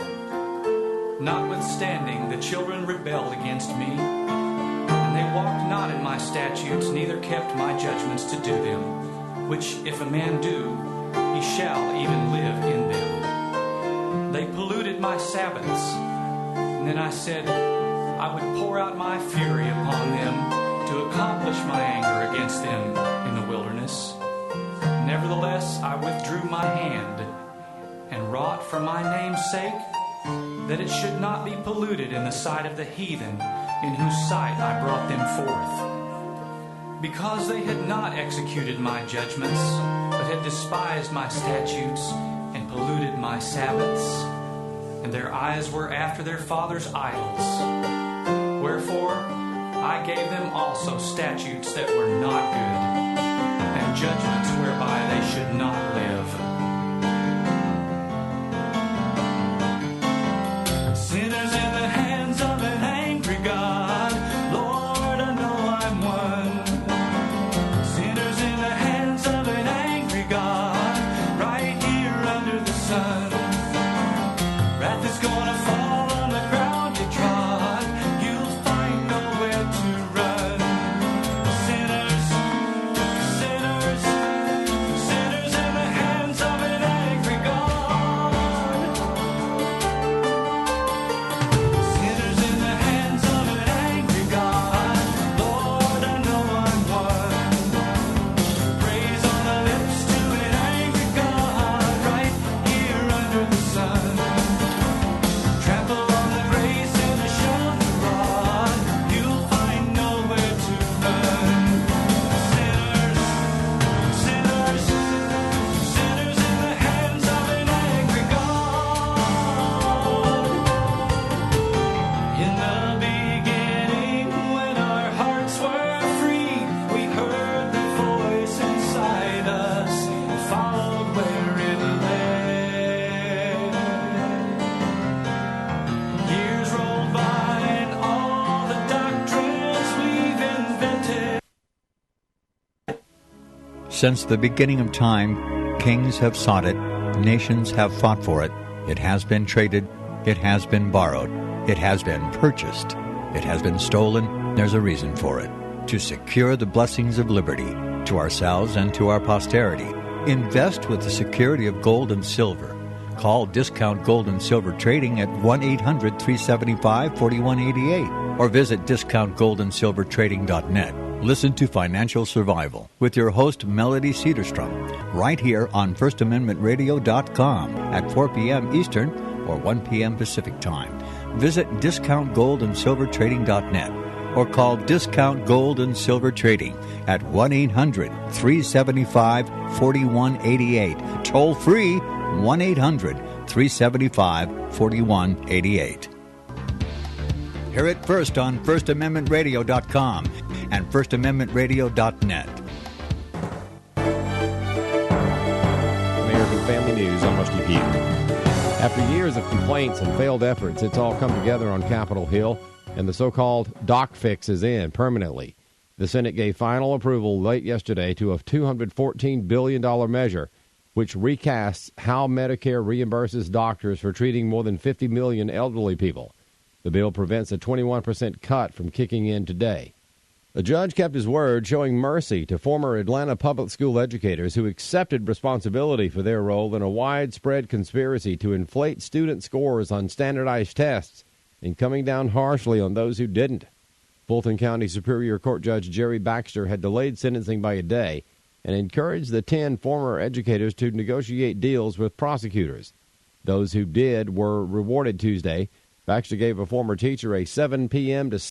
Speaker 6: Notwithstanding, the children rebelled against me, and they walked not in my statutes, neither kept my judgments to do them, which if a man do, he shall even live in them. They polluted my Sabbaths, and then I said, I would pour out my fury upon them to accomplish my anger against them in the wilderness. Nevertheless, I withdrew my hand and wrought for my name's sake that it should not be polluted in the sight of the heathen in whose sight I brought them forth. Because they had not executed my judgments, but had despised my statutes and polluted my Sabbaths, and their eyes were after their fathers' idols. Wherefore, I gave them also statutes that were not good, and judgments whereby they should not live. Sinners in the hands of an angry God, Lord, I know I'm one. Sinners in the hands of an angry God, right here under the sun. Wrath is gonna fall on the ground you trod, you'll find nowhere to run. Sinners, sinners, sinners in the hands of an angry God. Sinners in the hands of an angry God, Lord, I know I'm one. Praise on the lips to an angry God, right here under the sun. Trample on the grace and a shoulder rod, you'll find nowhere to run. Sinners, sinners, sinners in the hands of an angry God. In the beginning, when our hearts were free, we heard the voice inside us and followed where it led. Years rolled by and all the doctrines we've invented.
Speaker 1: Since the beginning of time, kings have sought it, nations have fought for it. It has been traded, it has been borrowed, it has been purchased, it has been stolen. There's a reason for it. To secure the blessings of liberty to ourselves and to our posterity, invest with the security of gold and silver. Call Discount Gold and Silver Trading at 1-800-375-4188 or visit discountgoldandsilvertrading.net. Listen to Financial Survival with your host, Melody Cedarstrom, right here on FirstAmendmentRadio.com at 4 p.m. Eastern or 1 p.m. Pacific Time. Visit discountgoldandsilvertrading.net or call Discount Gold and Silver Trading at 1-800-375-4188. Toll free, 1-800-375-4188. Hear it first on FirstAmendmentRadio.com and FirstAmendmentRadio.net.
Speaker 7: American Family News, I'm Rusty Pugh. After years of complaints and failed efforts, it's all come together on Capitol Hill, and the so-called doc fix is in permanently. The Senate gave final approval late yesterday to a $214 billion measure, which recasts how Medicare reimburses doctors for treating more than 50 million elderly people. The bill prevents a 21% cut from kicking in today. The judge kept his word, showing mercy to former Atlanta public school educators who accepted responsibility for their role in a widespread conspiracy to inflate student scores on standardized tests and coming down harshly on those who didn't. Fulton County Superior Court Judge Jerry Baxter had delayed sentencing by a day and encouraged the 10 former educators to negotiate deals with prosecutors. Those who did were rewarded Tuesday. Baxter gave a former teacher a 7 p.m. to